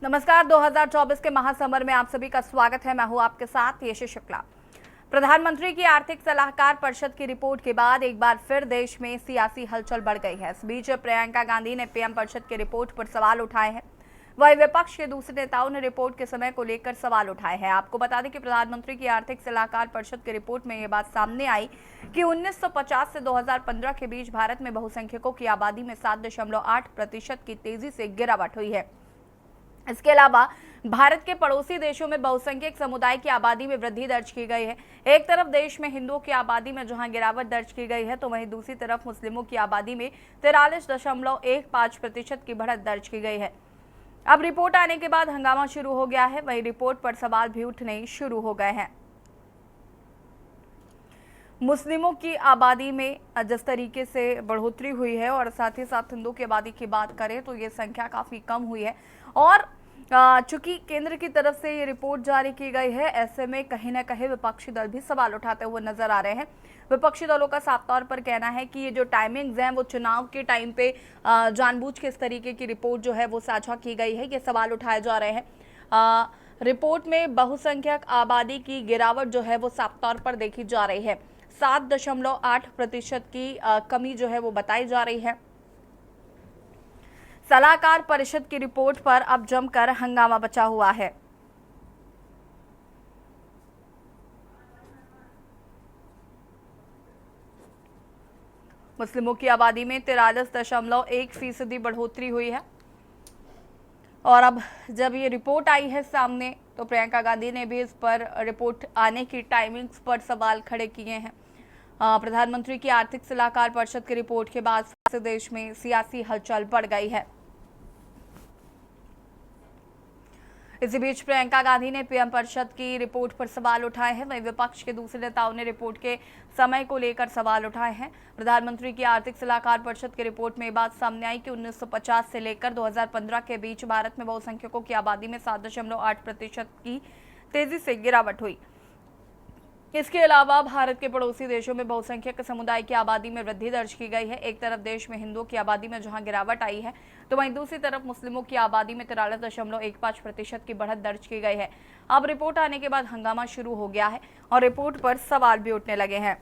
नमस्कार। 2024 के महासमर में आप सभी का स्वागत है। मैं हूं आपके साथ यशी शुक्ला। प्रधानमंत्री की आर्थिक सलाहकार परिषद की रिपोर्ट के बाद एक बार फिर देश में सियासी हलचल बढ़ गई है। इस बीच प्रियंका गांधी ने पीएम परिषद की रिपोर्ट पर सवाल उठाए हैं। वहीं विपक्ष के दूसरे नेताओं ने रिपोर्ट के समय को लेकर सवाल उठाए हैं। आपको बता दें कि प्रधानमंत्री की आर्थिक सलाहकार परिषद की रिपोर्ट में यह बात सामने आई कि 1950 से 2015 के बीच भारत में बहुसंख्यकों की आबादी में 7.8% की तेजी से गिरावट हुई है। इसके अलावा भारत के पड़ोसी देशों में बहुसंख्यक समुदाय की आबादी में वृद्धि दर्ज की गई है। एक तरफ देश में हिंदुओं की आबादी में जहां गिरावट दर्ज की गई है, तो वहीं दूसरी तरफ मुस्लिमों की आबादी में 43.15% की बढ़त दर्ज की गई है। अब रिपोर्ट आने के बाद हंगामा शुरू हो गया है। वहीं रिपोर्ट पर सवाल भी उठने शुरू हो गए हैं। मुस्लिमों की आबादी में जिस तरीके से बढ़ोतरी हुई है और साथ ही साथ हिंदुओं की आबादी की बात करें तो ये संख्या काफ़ी कम हुई है। और चूंकि केंद्र की तरफ से ये रिपोर्ट जारी की गई है, ऐसे में कहीं ना कहीं विपक्षी दल भी सवाल उठाते हुए नजर आ रहे हैं। विपक्षी दलों का साफ तौर पर कहना है कि ये जो टाइमिंग्स हैं वो चुनाव के टाइम पे जानबूझ के इस तरीके की रिपोर्ट जो है वो साझा की गई है। ये सवाल उठाए जा रहे हैं। रिपोर्ट में बहुसंख्यक आबादी की गिरावट जो है वो साफ तौर पर देखी जा रही है। 7.8% की कमी जो है वो बताई जा रही है। सलाहकार परिषद की रिपोर्ट पर अब जमकर हंगामा बचा हुआ है। मुस्लिमों की आबादी में 43.1% बढ़ोतरी हुई है। और अब जब ये रिपोर्ट आई है सामने, तो प्रियंका गांधी ने भी इस पर रिपोर्ट आने की टाइमिंग्स पर सवाल खड़े किए हैं। प्रधानमंत्री की आर्थिक सलाहकार परिषद की रिपोर्ट के बाद से देश में सियासी हलचल बढ़ गई है। इसी बीच प्रियंका गांधी ने पीएम परिषद की रिपोर्ट पर सवाल उठाए हैं। वहीं विपक्ष के दूसरे नेताओं ने रिपोर्ट के समय को लेकर सवाल उठाए हैं। प्रधानमंत्री की आर्थिक सलाहकार परिषद की रिपोर्ट में ये बात सामने आई कि 1950 से लेकर 2015 के बीच भारत में बहुसंख्यकों की आबादी में 7.8% की तेजी से गिरावट हुई। इसके अलावा भारत के पड़ोसी देशों में बहुसंख्यक समुदाय की आबादी में वृद्धि दर्ज की गई है। एक तरफ देश में हिंदुओं की आबादी में जहां गिरावट आई है, तो वहीं दूसरी तरफ मुस्लिमों की आबादी में 43.15% की बढ़त दर्ज की गई है। अब रिपोर्ट आने के बाद हंगामा शुरू हो गया है और रिपोर्ट पर सवाल भी उठने लगे हैं।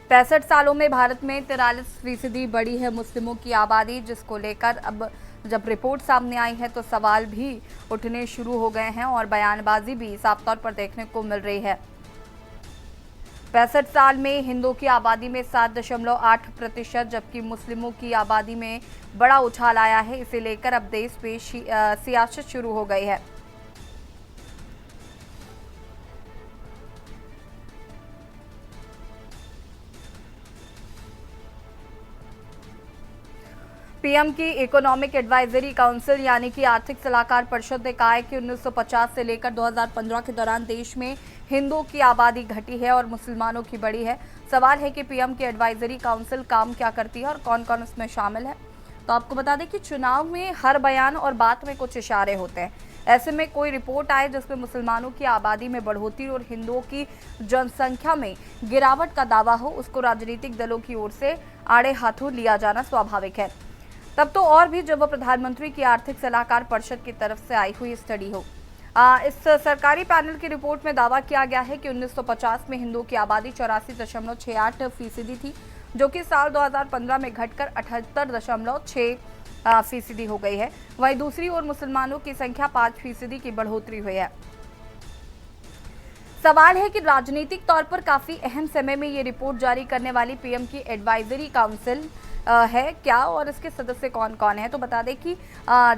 पैंसठ सालों में भारत में 43% बढ़ी है मुस्लिमों की आबादी, जिसको लेकर अब जब रिपोर्ट सामने आई है तो सवाल भी उठने शुरू हो गए हैं और बयानबाजी भी साफ तौर पर देखने को मिल रही है। 65 साल में हिंदुओं की आबादी में 7.8%, जबकि मुस्लिमों की आबादी में बड़ा उछाल आया है। इसे लेकर अब देश में सियासत शुरू हो गई है। पीएम की इकोनॉमिक एडवाइजरी काउंसिल यानी कि आर्थिक सलाहकार परिषद ने कहा है कि 1950 से लेकर 2015 के दौरान देश में हिंदुओं की आबादी घटी है और मुसलमानों की बढ़ी है। सवाल है कि पीएम की एडवाइजरी काउंसिल काम क्या करती है और कौन कौन इसमें शामिल है। तो आपको बता दें कि चुनाव में हर बयान और बात में कुछ इशारे होते हैं। ऐसे में कोई रिपोर्ट आए जिसमें मुसलमानों की आबादी में बढ़ोतरी और हिंदुओं की जनसंख्या में गिरावट का दावा हो, उसको राजनीतिक दलों की ओर से आड़े हाथों लिया जाना स्वाभाविक है। तब तो और भी जब वह प्रधानमंत्री की आर्थिक सलाहकार परिषद की तरफ से आई हुई स्टडी हो। इस सरकारी पैनल की रिपोर्ट में दावा किया गया है कि 1950 में हिंदुओं की आबादी 84.68% थी, जो कि साल 2015 में घटकर 78.6% हो गई है। वहीं दूसरी ओर मुसलमानों की संख्या 5% की बढ़ोतरी हुई है। सवाल है कि राजनीतिक तौर पर काफी अहम समय में ये रिपोर्ट जारी करने वाली पीएम की एडवाइजरी काउंसिल है क्या और इसके सदस्य कौन कौन है। तो बता दें कि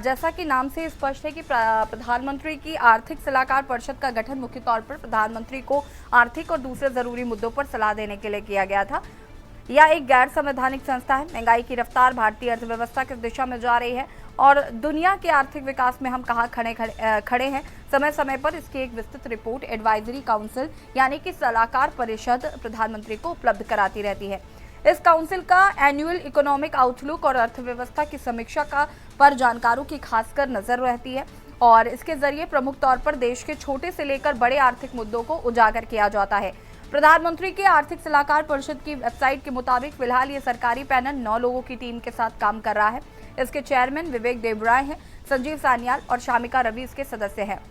जैसा कि नाम से स्पष्ट है कि प्रधानमंत्री की आर्थिक सलाहकार परिषद का गठन मुख्य तौर पर प्रधानमंत्री को आर्थिक और दूसरे जरूरी मुद्दों पर सलाह देने के लिए किया गया था। यह एक गैर संवैधानिक संस्था है। महंगाई की रफ्तार भारतीय अर्थव्यवस्था किस दिशा में जा रही है और दुनिया के आर्थिक विकास में हम कहाँ खड़े हैं। समय समय पर इसकी एक विस्तृत रिपोर्ट एडवाइजरी काउंसिल यानी कि सलाहकार परिषद प्रधानमंत्री को उपलब्ध कराती रहती है। इस काउंसिल का एनुअल इकोनॉमिक आउटलुक और अर्थव्यवस्था की समीक्षा का पर जानकारों की खासकर नजर रहती है और इसके जरिए प्रमुख तौर पर देश के छोटे से लेकर बड़े आर्थिक मुद्दों को उजागर किया जाता है। प्रधानमंत्री के आर्थिक सलाहकार परिषद की वेबसाइट के मुताबिक फिलहाल ये सरकारी पैनल 9 लोगों की टीम के साथ काम कर रहा है। इसके चेयरमैन विवेक देबराय हैं, संजीव सान्याल और शामिका रवि इसके सदस्य हैं।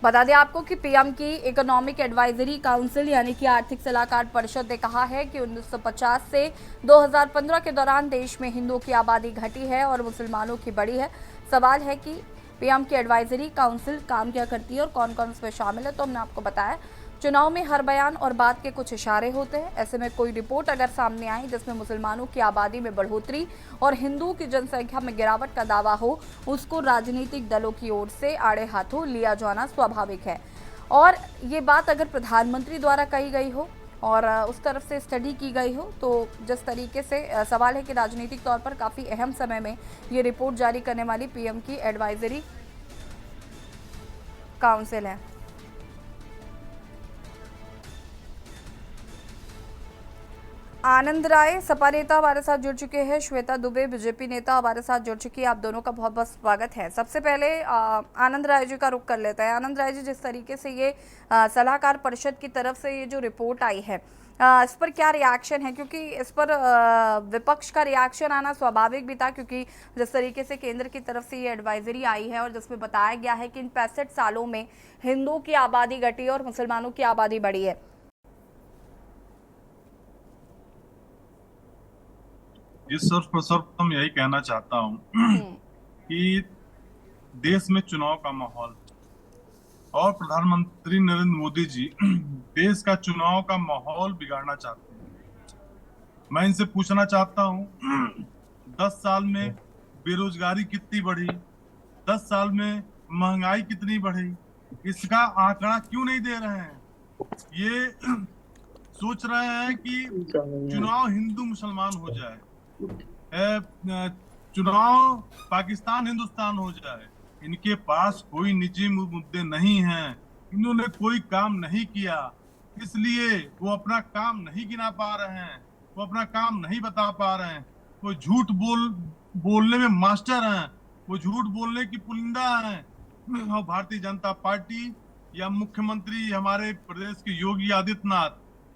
बता दें आपको कि पीएम की इकोनॉमिक एडवाइजरी काउंसिल यानी कि आर्थिक सलाहकार परिषद ने कहा है कि 1950 से 2015 के दौरान देश में हिंदुओं की आबादी घटी है और मुसलमानों की बढ़ी है। सवाल है कि पीएम की एडवाइजरी काउंसिल काम क्या करती है और कौन कौन इसमें शामिल है। तो हमने आपको बताया चुनाव में हर बयान और बात के कुछ इशारे होते हैं। ऐसे में कोई रिपोर्ट अगर सामने आई जिसमें मुसलमानों की आबादी में बढ़ोतरी और हिंदुओं की जनसंख्या में गिरावट का दावा हो, उसको राजनीतिक दलों की ओर से आड़े हाथों लिया जाना स्वाभाविक है। और ये बात अगर प्रधानमंत्री द्वारा कही गई हो और उस तरफ से स्टडी की गई हो, तो जिस तरीके से सवाल है कि राजनीतिक तौर पर काफ़ी अहम समय में ये रिपोर्ट जारी करने वाली पीएम की एडवाइजरी काउंसिल है। आनंद राय सपा नेता हमारे साथ जुड़ चुके हैं, श्वेता दुबे बीजेपी नेता हमारे साथ जुड़ चुकी है। आप दोनों का बहुत बहुत स्वागत है। सबसे पहले आनंद राय जी का रुख कर लेते हैं। आनंद राय जी, जिस तरीके से ये सलाहकार परिषद की तरफ से ये जो रिपोर्ट आई है, इस पर क्या रिएक्शन है? क्योंकि इस पर विपक्ष का रिएक्शन आना स्वाभाविक भी था, क्योंकि जिस तरीके से केंद्र की तरफ से ये एडवाइजरी आई है और जिसमें बताया गया है कि इन 65 सालों में हिंदुओं की आबादी घटी और मुसलमानों की आबादी बढ़ी है। इस सर्वप्रथम यही कहना चाहता हूँ कि देश में चुनाव का माहौल और प्रधानमंत्री नरेंद्र मोदी जी देश का चुनाव का माहौल बिगाड़ना चाहते हैं। मैं इनसे पूछना चाहता हूँ 10 साल में बेरोजगारी कितनी बढ़ी, 10 साल में महंगाई कितनी बढ़ी, इसका आंकड़ा क्यों नहीं दे रहे हैं? ये सोच रहे हैं कि चुनाव हिंदू मुसलमान हो जाए, चुनाव पाकिस्तान हिंदुस्तान हो जाए। इनके पास कोई निजी मुद्दे नहीं हैं, इन्होंने कोई काम नहीं किया, इसलिए वो अपना काम नहीं गिना पा रहे हैं, वो अपना काम नहीं बता पा रहे हैं। वो झूठ बोलने में मास्टर हैं, वो झूठ बोलने की पुलिंदा हैं। और भारतीय जनता पार्टी या मुख्यमंत्री हमारे प्रदेश के योगी आदित्यनाथ,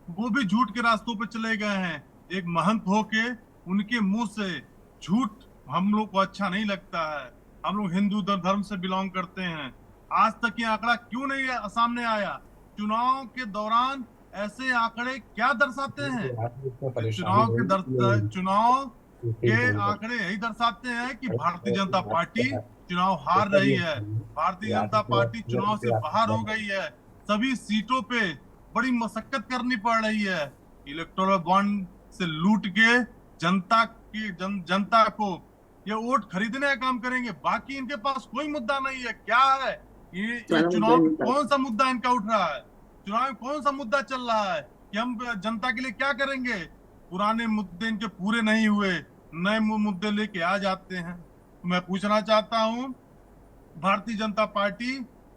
वो भी झूठ के रास्तों पर चले गए हैं। एक महंत होके उनके मुंह से झूठ हम लोग को अच्छा नहीं लगता है। हम लोग हिंदू धर्म से बिलोंग करते हैं। आज तक ये आंकड़ा क्यों नहीं सामने आया? चुनाव के दौरान ऐसे आंकड़े क्या दर्शाते हैं? चुनाव के आंकड़े यही दर्शाते हैं कि भारतीय जनता पार्टी चुनाव हार रही है, भारतीय जनता पार्टी चुनाव से बाहर हो गई है। सभी सीटों पे बड़ी मशक्कत करनी पड़ रही है। इलेक्टोरल बॉन्ड से लूट के जनता को ये वोट खरीदने का काम करेंगे, बाकी इनके पास कोई मुद्दा नहीं है। क्या है ये चुनाव में कौन सा मुद्दा इनका उठ रहा है? चुनाव में कौन सा मुद्दा चल रहा है कि हम जनता के लिए क्या करेंगे? पुराने मुद्दे इनके पूरे नहीं हुए, नए मुद्दे लेके आ जाते हैं। मैं पूछना चाहता हूं, भारतीय जनता पार्टी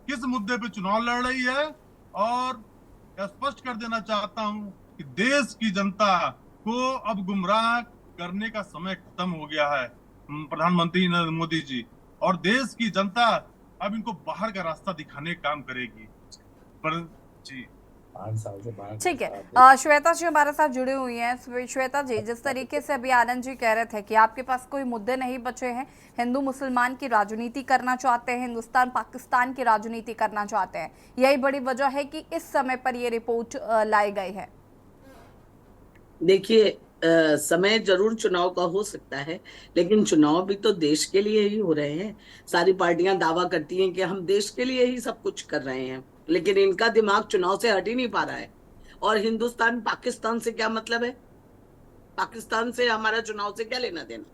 किस मुद्दे पे चुनाव लड़ रही है? और स्पष्ट कर देना चाहता हूं कि देश की जनता को अब गुमराह करने का समय खत्म हो गया है प्रधानमंत्री नरेंद्र मोदी जी, और देश की जनता अब इनको बाहर का रास्ता दिखाने का काम करेगी। पर जी ठीक है, श्वेता जी हमारे साथ जुड़ी हुई हैं। श्वेता जी, जिस तरीके से अभी आनंद जी कह रहे थे कि आपके पास कोई मुद्दे नहीं बचे हैं, हिंदू मुसलमान की राजनीति करना चाहते हैं, हिंदुस्तान पाकिस्तान की राजनीति करना चाहते हैं, यही बड़ी वजह है कि इस समय पर ये रिपोर्ट लाई गई है। देखिए, समय जरूर चुनाव का हो सकता है, लेकिन चुनाव भी तो देश के लिए ही हो रहे हैं। सारी पार्टियां दावा करती हैं कि हम देश के लिए ही सब कुछ कर रहे हैं, लेकिन इनका दिमाग चुनाव से हट ही नहीं पा रहा है। और हिंदुस्तान पाकिस्तान से क्या मतलब है? पाकिस्तान से हमारा चुनाव से क्या लेना देना?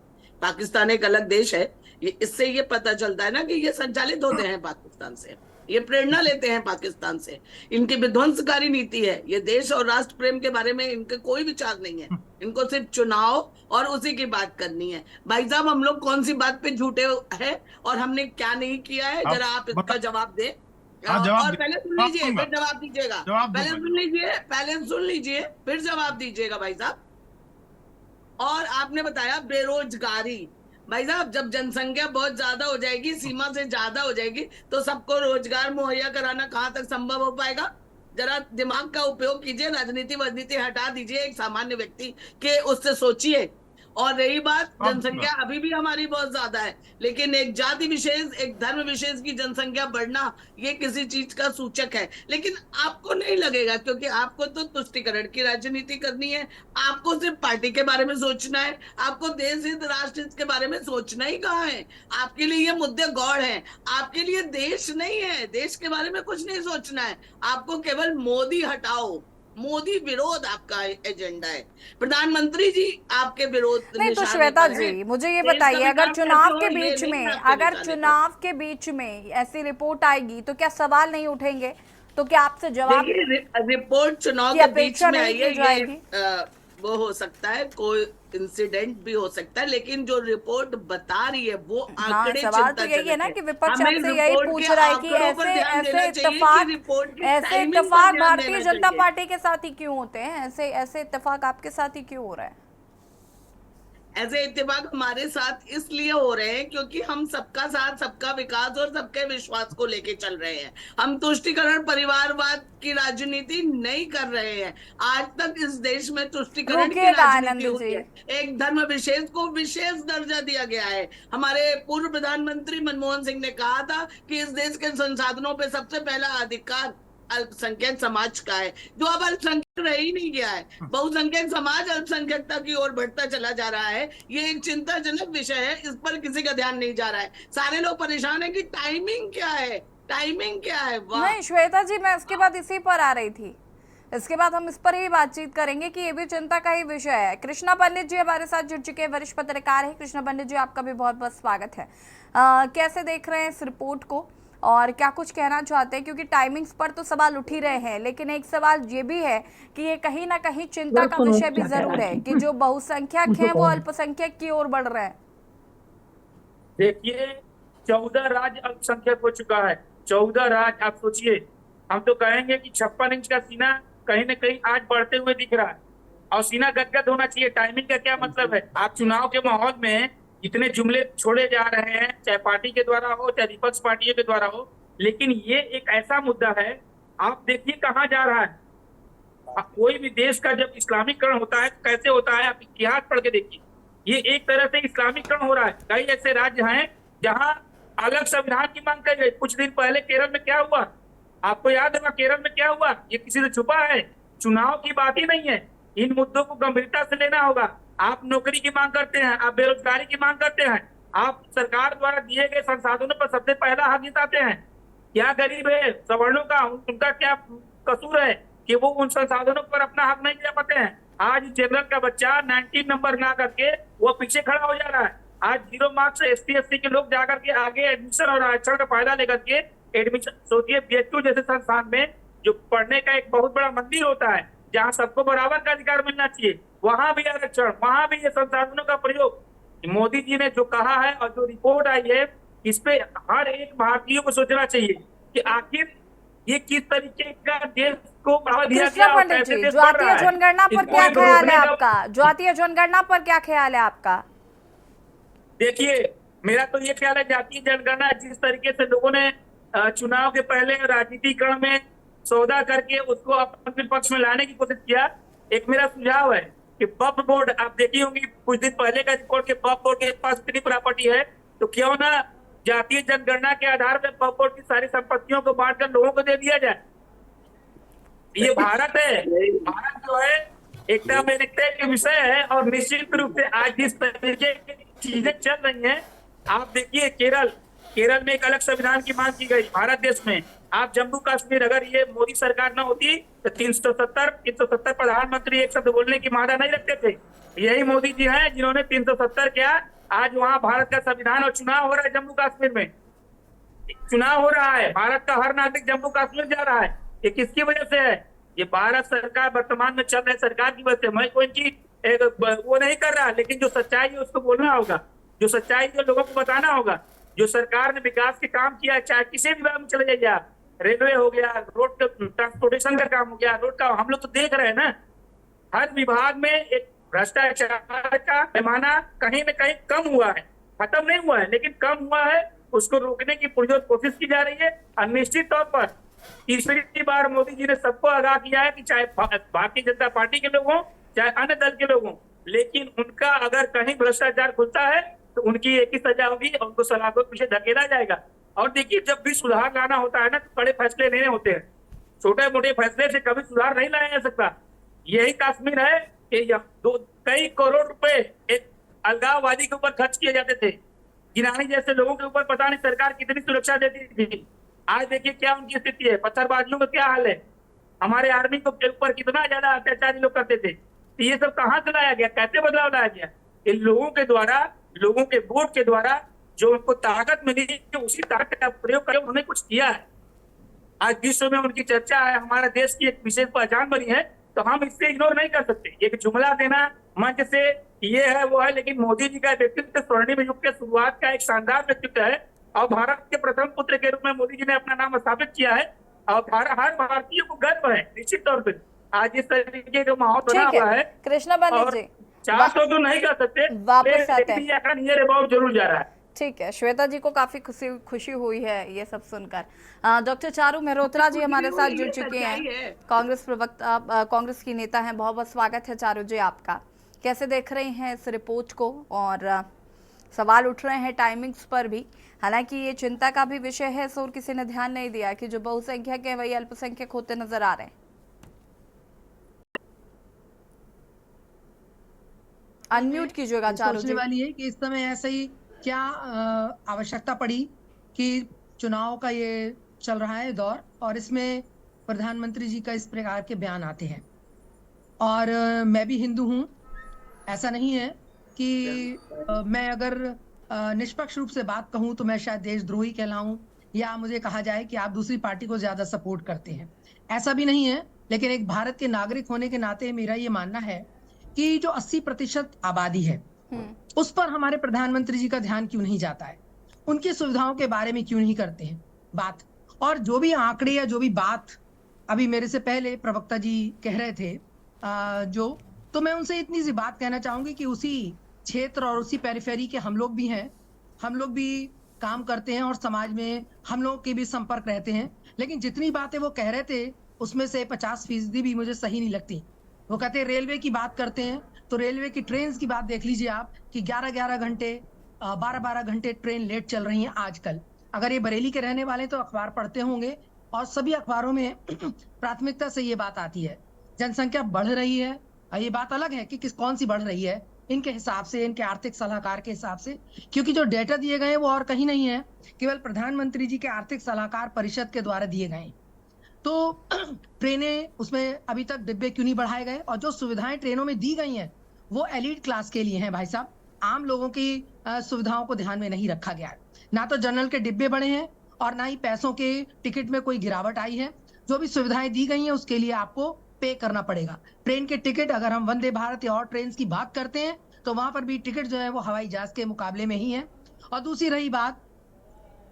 पाकिस्तान एक अलग देश है, इससे ये पता चलता है ना कि ये संचालित होते हैं पाकिस्तान से। ये प्रेरणा लेते हैं पाकिस्तान से। इनकी विध्वंसकारी नीति है। ये देश और राष्ट्र प्रेम के बारे में इनके कोई विचार नहीं है। इनको सिर्फ चुनाव और उसी की बात करनी है। भाई साहब, हम लोग कौन सी बात पे झूठे हैं और हमने क्या नहीं किया है, जरा आप इसका जवाब दें। हाँ, जवाब और दे- पहले सुन जवाब लीजिए दूंगा। फिर जवाब दीजिएगा। जवाब पहले दूंगा। सुन लीजिए, पहले सुन लीजिए फिर जवाब दीजिएगा भाई साहब। और आपने बताया बेरोजगारी। भाई साहब, जब जनसंख्या बहुत ज्यादा हो जाएगी, सीमा से ज्यादा हो जाएगी, तो सबको रोजगार मुहैया कराना कहाँ तक संभव हो पाएगा? जरा दिमाग का उपयोग कीजिए, राजनीति वजनीति हटा दीजिए, एक सामान्य व्यक्ति के उससे सोचिए। और रही बात, जवाब दूंगा। जनसंख्या अभी भी हमारी बहुत ज्यादा है, लेकिन एक जाति विशेष, एक धर्म विशेष की जनसंख्या बढ़ना ये किसी चीज का सूचक है। लेकिन आपको नहीं लगेगा, क्योंकि आपको तो तुष्टीकरण की राजनीति करनी है। आपको सिर्फ पार्टी के बारे में सोचना है। आपको देश हित राष्ट्र हित के बारे में सोचना ही कहाँ है? आपके लिए ये मुद्दे गौड़ हैं। आपके लिए देश नहीं है, देश के बारे में कुछ नहीं सोचना है। आपको केवल मोदी हटाओ, मोदी विरोध आपका एजेंडा है। प्रधानमंत्री जी आपके विरोध नहीं तो निशाने श्वेता पर हैं। जी, मुझे ये देश का बताइए, अगर विकास चुनाव कैसे के हो, ये बीच नहीं में है आपके अगर निशाने पर। चुनाव के बीच में ऐसी रिपोर्ट आएगी तो क्या सवाल नहीं उठेंगे? तो क्या आपसे जवाब देखिए, रिपोर्ट चुनाव की के बीच अपेक्षा में नहीं आई की है, जाएगी? ये वो हो सकता है, कोई इंसिडेंट भी हो सकता है, लेकिन जो रिपोर्ट बता रही है वो हाँ, आंकड़े सवाल तो यही है चिंताजनक ना है। कि विपक्ष हमें आपसे यही रिपोर्ट पूछ के रहा है कि आंकड़ों पर ऐसे ध्यान ऐसे देना चाहिए कि इत्तेफाक रिपोर्ट की ऐसे टाइमिंग पर इत्तेफाक ध्यान भारतीय देना जनता चाहिए। पार्टी के साथ ही क्यों होते हैं? ऐसे ऐसे इत्तेफाक आपके साथ ही क्यों हो रहा है? ऐसे इत्तेफाक हमारे साथ इसलिए हो रहे हैं क्योंकि हम सबका साथ, सबका विकास और सबके विश्वास को लेके चल रहे हैं। हम तुष्टीकरण परिवारवाद की राजनीति नहीं कर रहे हैं। आज तक इस देश में तुष्टीकरण की रुकिएगा राजनीति आनंद हुई जी। है। एक धर्म विशेष को विशेष दर्जा दिया गया है। हमारे पूर्व प्रधानमंत्री मनमोहन सिंह ने कहा था कि इस देश के संसाधनों पे सबसे पहला अधिकार अल्पसंख्यक समाज का है, जो अब अल्पसंख्यक रह ही नहीं गया है। बहुसंख्यक समाज अल्पसंख्यकता की ओर बढ़ता चला जा रहा है। ये एक चिंताजनक विषय है, इस पर किसी का ध्यान नहीं जा रहा है। सारे लोग परेशान है कि टाइमिंग क्या है, टाइमिंग क्या है। वाह, नहीं श्वेता जी, मैं इसके बाद इसी पर आ रही थी। इसके बाद हम इस पर ही बातचीत करेंगे कि ये भी चिंता का ही विषय है। कृष्णा पंडित जी हमारे साथ जुड़ चुके हैं, वरिष्ठ पत्रकार हैं। कृष्णा पंडित जी, आपका भी बहुत बहुत स्वागत है। कैसे देख रहे हैं इस रिपोर्ट को और क्या कुछ कहना चाहते हैं? क्योंकि टाइमिंग्स पर तो सवाल उठ ही रहे हैं, लेकिन एक सवाल ये भी है कि ये कहीं ना कहीं चिंता का विषय भी जरूर है कि जो बहुसंख्यक हैं वो अल्पसंख्यक की ओर बढ़ रहे हैं। देखिए, 14 राज्य अल्पसंख्यक हो चुका है। 14 राज्य, आप सोचिए। हम तो कहेंगे कि 56 इंच का सीना कहीं ना कहीं आज बढ़ते हुए दिख रहा है, और सीना गदगद होना चाहिए। टाइमिंग का क्या मतलब है? आप चुनाव के माहौल में इतने जुमले छोड़े जा रहे हैं, चाहे पार्टी के द्वारा हो चाहे विपक्ष पार्टियों के द्वारा हो, लेकिन ये एक ऐसा मुद्दा है, आप देखिए कहाँ जा रहा है। कोई भी देश का जब इस्लामीकरण होता है तो कैसे होता है, आप इतिहास पढ़ के देखिए। ये एक तरह से इस्लामीकरण हो रहा है। कई ऐसे राज्य हैं जहां अलग संविधान की मांग की गई। कुछ दिन पहले केरल में क्या हुआ, आपको याद होगा केरल में क्या हुआ? ये किसी से छुपा है? चुनाव की बात ही नहीं है। इन मुद्दों को गंभीरता से लेना होगा। आप नौकरी की मांग करते हैं, आप बेरोजगारी की मांग करते हैं, आप सरकार द्वारा दिए गए संसाधनों पर सबसे पहला हक जताते हैं। क्या गरीब है सवर्णों का, उनका क्या कसूर है कि वो उन संसाधनों पर अपना हक नहीं ले पाते हैं? आज जनरल का बच्चा 90 नंबर ना करके वो पीछे खड़ा हो जा रहा है। आज 0 मार्क्स से ST SC के लोग जाकर के आगे एडमिशन और आरक्षण का फायदा लेकर के एडमिशन, सोचिए BHU जैसे संस्थान में जो पढ़ने का एक बहुत बड़ा मंदिर होता है, जहाँ सबको बराबर का अधिकार मिलना चाहिए, वहां भी आरक्षण, वहां भी ये संसाधनों का प्रयोग। मोदी जी ने जो कहा है और जो रिपोर्ट आई है, इस पे हर एक भारतीय को सोचना चाहिए कि आखिर ये किस तरीके का देश को बढ़ावा दिया कृष्णा गया और पंडित कैसे जी, देश बढ़ जातीय रहा है। जनगणना पर इसको क्या एक ख्याल रोकने है का- आपका? जातीय जनगणना पर क्या ख्याल है आपका? देखिए, मेरा तो ये ख्याल है, जातीय जनगणना जिस तरीके से लोगों ने चुनाव के पहले राजनीतिकरण में सौदा करके उसको अपने पक्ष में लाने की कोशिश किया, एक मेरा सुझाव है कि वक्फ बोर्ड, आप देखी होंगी कुछ दिन पहले का रिपोर्ट के वक्फ बोर्ड के पास इतनी प्रॉपर्टी है, तो क्यों ना जातीय जनगणना के आधार पर वक्फ बोर्ड की सारी संपत्तियों को बांटकर लोगों को दे दिया जाए। ये भारत है। भारत जो है एकता में एकता के विषय है, और निश्चित रूप से आज जिस तरीके की चीजें चल रही हैं, आप देखिए केरल में एक अलग संविधान की मांग की गई भारत देश में। आप जम्मू कश्मीर, अगर ये मोदी सरकार न होती तो 370 प्रधानमंत्री एक शब्द बोलने की मादा नहीं रखते थे। यही मोदी जी हैं जिन्होंने 370 किया। आज वहां भारत का संविधान और चुनाव हो रहा है जम्मू कश्मीर में। चुनाव हो रहा है, भारत का हर नागरिक जम्मू कश्मीर जा रहा है, ये किसकी वजह से है? ये भारत सरकार वर्तमान में चल रही सरकार की वजह से। मैं कोई चीज वो नहीं कर रहा, लेकिन जो सच्चाई है उसको बोलना होगा, जो सच्चाई है लोगों को बताना होगा। जो सरकार ने विकास के काम किया है, चाहे किसी भी विभाग में चले जाइए आप, रेलवे हो गया, रोड ट्रांसपोर्टेशन का काम हो गया, रोड का, हम लोग तो देख रहे हैं ना, हर विभाग में एक भ्रष्टाचार का पैमाना कहीं न कहीं कम हुआ है, खत्म नहीं हुआ है, लेकिन कम हुआ है। उसको रोकने की पुरजोर कोशिश की जा रही है। और निश्चित तौर पर तीसरी बार मोदी जी ने सबको आगाह किया है कि चाहे भारतीय जनता पार्टी के लोग हों, चाहे अन्य दल के लोग हों, लेकिन उनका अगर कहीं भ्रष्टाचार खुलता है तो उनकी एक ही सजा होगी, उनको सलाखों के पीछे धकेला जाएगा। और देखिए, जब भी सुधार लाना होता है ना, तो बड़े फैसले लेने होते हैं, छोटे मोटे फैसले से कभी सुधार नहीं लाया जा सकता। यही कश्मीर है कि कई करोड़ रुपए एक अलगाववादी के ऊपर खर्च किए जाते थे। गिलानी जैसे लोगों के ऊपर पता नहीं सरकार कितनी सुरक्षा देती थी। आज देखिए क्या उनकी स्थिति है, पत्थरबाजियों में क्या हाल है, हमारे आर्मी के ऊपर कितना ज्यादा अत्याचार लोग करते थे। तो ये सब कहाँ से लाया गया, कैसे बदलाव लाया गया? इन लोगों के द्वारा, लोगों के वोट के द्वारा जो उनको ताकत मिली, उसी ताकत का प्रयोग करके उन्होंने कुछ किया है। आज विश्व में उनकी चर्चा है, हमारे देश की एक विशेष पहचान बनी है, तो हम इससे इग्नोर नहीं कर सकते। एक जुमला देना मंच से ये है वो है, लेकिन मोदी जी का व्यक्तित्व स्वर्णिम युग के शुरुआत का एक शानदार व्यक्तित्व है और भारत के प्रथम पुत्र के रूप में मोदी जी ने अपना नाम स्थापित किया है और हर भारतीय को गर्व है। निश्चित तौर पर आज इस तरीके का माहौल बना हुआ है। कृष्णा बंदर जी, चाह तो नहीं कर सकते, वापस आते हैं, जरूर जा रहा है। ठीक है, श्वेता जी को काफी खुशी हुई है ये सब सुनकर। डॉक्टर चारू मेहरोत्रा जी हमारे साथ जुड़ चुके हैं, कांग्रेस प्रवक्ता, कांग्रेस की नेता हैं। बहुत बहुत स्वागत है चारू जी आपका। कैसे देख रहे हैं इस रिपोर्ट को? और सवाल उठ रहे हैं टाइमिंग्स पर भी, हालांकि ये चिंता का भी विषय है, इस ओर किसी ने ध्यान नहीं दिया कि जो बहुसंख्यक है वही अल्पसंख्यक होते नजर आ रहे हैं। अनम्यूट कीजिएगा चारू जी। सोचने वाली है कि इस समय ऐसे ही क्या आवश्यकता पड़ी कि चुनाव का ये चल रहा है दौर, और इसमें प्रधानमंत्री जी का इस प्रकार के बयान आते हैं। और मैं भी हिंदू हूँ, ऐसा नहीं है कि मैं अगर निष्पक्ष रूप से बात कहूँ तो मैं शायद देशद्रोही कहलाऊं, या मुझे कहा जाए कि आप दूसरी पार्टी को ज्यादा सपोर्ट करते हैं, ऐसा भी नहीं है। लेकिन एक भारत के नागरिक होने के नाते मेरा ये मानना है कि जो 80% आबादी है उस पर हमारे प्रधानमंत्री जी का ध्यान क्यों नहीं जाता है, उनकी सुविधाओं के बारे में क्यों नहीं करते हैं बात। और जो भी आंकड़े या जो भी बात अभी मेरे से पहले प्रवक्ता जी कह रहे थे, तो मैं उनसे इतनी सी बात कहना चाहूंगी कि उसी क्षेत्र और उसी पेरिफेरी के हम लोग भी हैं, हम लोग भी काम करते हैं और समाज में हम लोग के भी संपर्क रहते हैं। लेकिन जितनी बातें वो कह रहे थे उसमें से 50% भी मुझे सही नहीं लगती। वो कहते हैं रेलवे की बात करते हैं, तो रेलवे की ट्रेन की बात देख लीजिए आप कि 11-11 घंटे 12-12 घंटे ट्रेन लेट चल रही हैं आजकल। अगर ये बरेली के रहने वाले तो अखबार पढ़ते होंगे, और सभी अखबारों में प्राथमिकता से ये बात आती है, जनसंख्या बढ़ रही है। ये बात अलग है कि कौन सी बढ़ रही है, इनके हिसाब से, इनके आर्थिक सलाहकार के हिसाब से, क्योंकि जो डेटा दिए गए हैं वो और कहीं नहीं है, केवल प्रधानमंत्री जी के आर्थिक सलाहकार परिषद के द्वारा दिए गए। तो ट्रेनें, उसमें अभी तक डिब्बे क्यों नहीं बढ़ाए गए? और जो सुविधाएं ट्रेनों में दी गई हैं वो एलीट क्लास के लिए हैं भाई साहब, आम लोगों की सुविधाओं को ध्यान में नहीं रखा गया है। ना तो जनरल के डिब्बे बढ़े हैं और ना ही पैसों के टिकट में कोई गिरावट आई है। जो भी सुविधाएं दी गई हैं उसके लिए आपको पे करना पड़ेगा। ट्रेन के टिकट, अगर हम वंदे भारत या और ट्रेन की बात करते हैं तो वहां पर भी टिकट जो है वो हवाई जहाज के मुकाबले में ही है। और दूसरी रही बात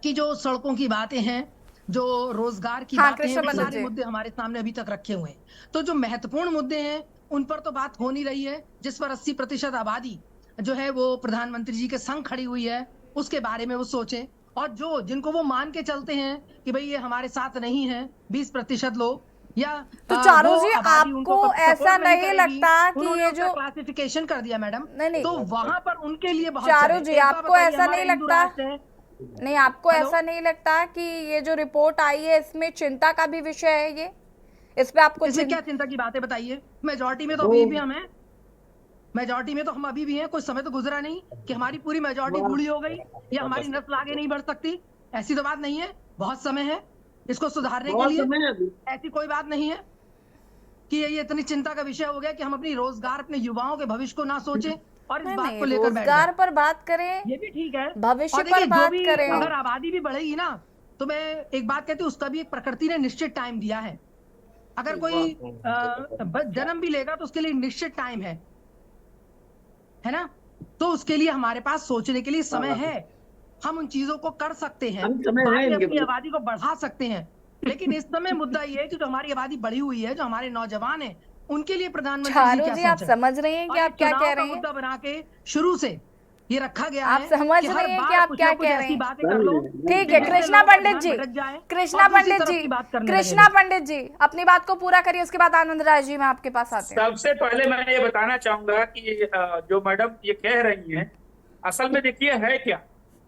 कि जो सड़कों की बातें हैं, जो रोजगार की बातें हैं, वो सारे मुद्दे हमारे सामने अभी तक रखे हुए हैं। तो जो महत्वपूर्ण मुद्दे हैं उन पर तो बात हो नहीं रही है, जिस पर 80% आबादी जो है वो प्रधानमंत्री जी के संग खड़ी हुई है, उसके बारे में वो सोचें। और जो जिनको वो मान के चलते हैं कि भाई ये हमारे साथ नहीं है, 20% लोग, या तो चारू जी आपको ऐसा नहीं लगता कि ये जो क्लासिफिकेशन कर दिया मैडम, नहीं, तो वहां पर उनके लिए बहुत चारू जी आपको ऐसा नहीं लगता, नहीं आपको ऐसा नहीं लगता कि ये जो रिपोर्ट आई है इसमें चिंता का भी विषय है? ये इस पे आपको क्या चिंता की बातें बताइए? मेजॉरिटी में तो अभी भी हम हैं, मेजॉरिटी में तो हम अभी भी हैं। कोई समय तो गुजरा नहीं कि हमारी पूरी मेजॉरिटी बूढ़ी हो गई या हमारी नस्ल आगे नहीं बढ़ सकती, ऐसी तो बात नहीं है। बहुत समय है इसको सुधारने के लिए, ऐसी कोई बात नहीं है कि ये इतनी चिंता का विषय हो गया कि हम अपनी रोजगार, अपने युवाओं के भविष्य को ना सोचें और इस बात को लेकर रोजगार पर बात करें, ये भी ठीक है, भविष्य पर बात करें। अगर आबादी भी बढ़ेगी ना तो मैं एक बात कहती हूँ, उसका भी एक प्रकृति ने निश्चित टाइम दिया है। अगर कोई जन्म भी लेगा तो उसके लिए निश्चित टाइम है ना? तो उसके लिए हमारे पास सोचने के लिए समय है, हम उन चीजों को कर सकते हैं, अपनी आबादी को बढ़ा सकते हैं। लेकिन इस समय मुद्दा ये है कि जो हमारी आबादी बढ़ी हुई है, जो हमारे नौजवान हैं, उनके लिए प्रधानमंत्री जी क्या जी आप समझ रहे हैं कि आप क्या कह रहे हैं? मुद्दा बना के शुरू से ये रखा गया आप है। समझ रहे हैं कि आप क्या कह रहे हैं? बातें कर लो। ठीक है कृष्णा पंडित जी, कृष्णा पंडित जी अपनी बात को पूरा करिए, उसके बाद आनंद राय जी मैं आपके पास आते हैं। सबसे पहले मैं ये बताना चाहूंगा कि जो मैडम ये कह रही हैं, असल में देखिए है क्या,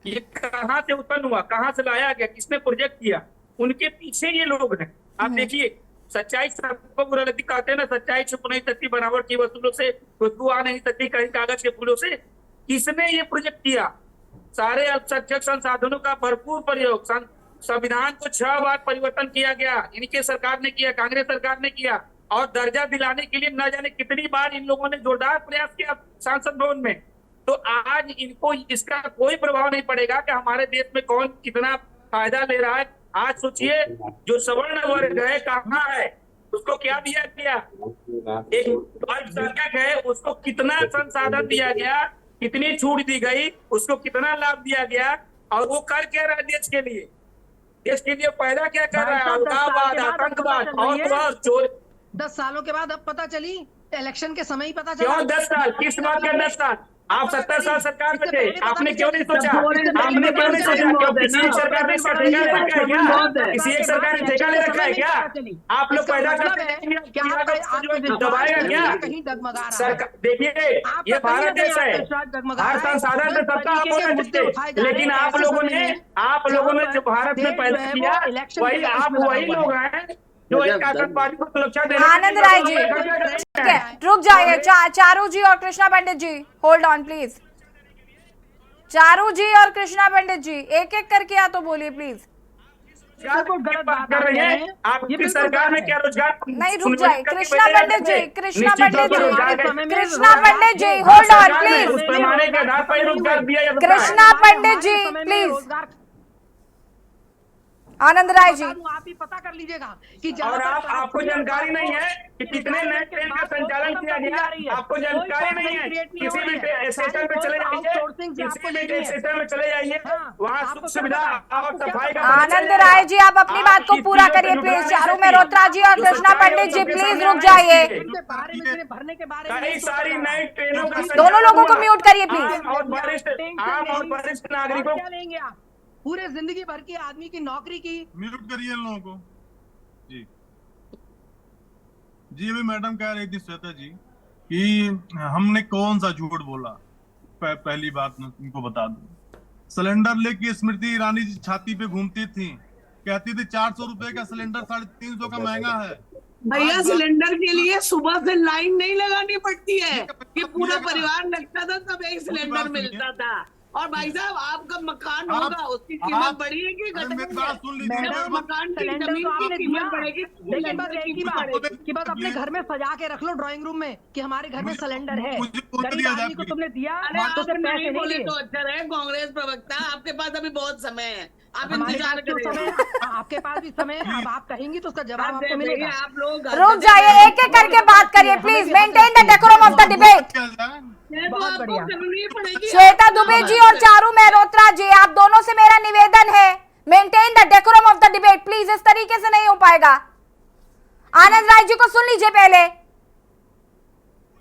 ये कहाँ से उत्पन्न हुआ, कहाँ से लाया गया, किसने प्रोजेक्ट किया, उनके पीछे ये लोग हैं। आप देखिए, सच्चाई सबको बुरा लगती, कहते हैं ना, सच्चाई छुप नहीं सकती बनावट की वसूलों से, खुशबू आ नहीं सकती कहीं कागज के फूलों से। किसने ये प्रोजेक्ट किया? सारे अल्पसंख्यक संसाधनों का भरपूर प्रयोग, संविधान को 6 बार परिवर्तन किया गया, इनके सरकार ने किया, कांग्रेस सरकार ने किया, और दर्जा दिलाने के लिए न जाने कितनी बार इन लोगों ने जोरदार प्रयास किया संसद भवन में। तो आज इनको इसका कोई प्रभाव नहीं पड़ेगा कि हमारे देश में कौन कितना फायदा ले रहा है। आज सोचिए, जो सवर्ण वर्ग है कहाँ है, उसको क्या दिया गया? एक अल्पसंख्यक है, उसको कितना संसाधन दिया गया, कितनी छूट दी गई, उसको कितना लाभ दिया गया, और वो कर क्या रहा है देश के लिए? देश के लिए पैदा क्या कर रहा है? अलगाववाद, आतंकवाद और चोर। 10 सालों के बाद अब पता चली, इलेक्शन के समय ही पता चला। क्यों 10 साल? किस बात का 10 साल? आप 70 साल सरकार में थे, आपने क्यों नहीं सोचा? आपने क्यों नहीं सोचा? क्यों किसी एक सरकार ने इसका ठेका ले रखा है क्या? किसी एक सरकार ने ठेका ले रखा है क्या? आप लोग पैदा करते दबाएगा क्या सरकार? देखिए, ये भारत देश है, हर संसाधन से सबका आप होना चाहिए, लेकिन आप लोगों ने जो भारत में पैदा किया, वही आप वही लोग हैं जो एक आतंकवादी को सुरक्षा देने। आनंद राय जी ठीक है, रुक जाइए। चारू जी और कृष्णा पंडित जी होल्ड ऑन प्लीज। चारू जी और कृष्णा पंडित जी एक एक करके या तो बोलिए प्लीज। गलत बात कर रहे हैं। आपकी सरकार में क्या रोजगार नहीं, रुक जाए कृष्णा पंडित जी, कृष्णा पंडित जी होल्ड ऑन प्लीज। उस पैमाने के आधार पर रोजगार दिया जाता है। कृष्णा पंडित जी प्लीज। आनंद राय जी आप ही पता कर लीजिएगा कि और आपको जानकारी नहीं है कि कितने नए ट्रेन का संचालन किया गया? आपको जानकारी नहीं है? किसी भी स्टेशन पे चले जाइए, किसी भी स्टेशन में चले जाइए, वहाँ सुख सुविधा और सफाई का। आनंद राय जी आप अपनी बात को पूरा करिए प्लीज। चारू मेहरोत्रा जी और कृष्णा पंडित जी प्लीज रुक जाइए। भरने के बारे में कई सारी नई ट्रेनों का दोनों लोगों को म्यूट करिए प्लीज। आम और वरिष्ठ नागरिकों क्या लेंगे आप? पूरे जिंदगी भर की आदमी की नौकरी की। म्यूट करिए इन लोगों को। जी जी अभी मैडम कह रही थी श्वेता जी कि हमने कौन सा झूठ बोला। पहली बात मैं तुमको बता दूं, सिलेंडर लेके स्मृति ईरानी जी छाती पे घूमती थी, कहती थी 400 रुपए का सिलेंडर 350 का महंगा है। भैया सिलेंडर के लिए सुबह से लाइन नहीं लगानी पड़ती है, कि पूरा परिवार लगता था तब एक सिलेंडर मिलता था। और भाई साहब आपका मकान होगा, उसकी कीमत बढ़ी है कि घटी है? मकान की जमीन की कीमत बढ़ेगी, लेकिन बस एक ही बात कि बस अपने घर में सजा के रख लो ड्राइंग रूम में कि हमारे घर में सिलेंडर है। गरीब आदमी को तुमने दिया तो आप नहीं बोले तो अच्छा रहे। कांग्रेस प्रवक्ता, आपके पास अभी बहुत समय है, आप इंतजार करें। आपके पास भी समय है, अब आप कहेंगी तो उसका जवाब आपको मिलेगा। आप लोग रुक जाइए, एक एक करके बात करिए please. Maintain the decorum of the debate. बहुत बढ़िया। श्वेता दुबे जी और चारू मेहरोत्रा जी आप दोनों से मेरा निवेदन है, maintain the decorum of the debate please. इस तरीके से नहीं हो पाएगा। आनंद राय जी को सुन लीजिए पहले।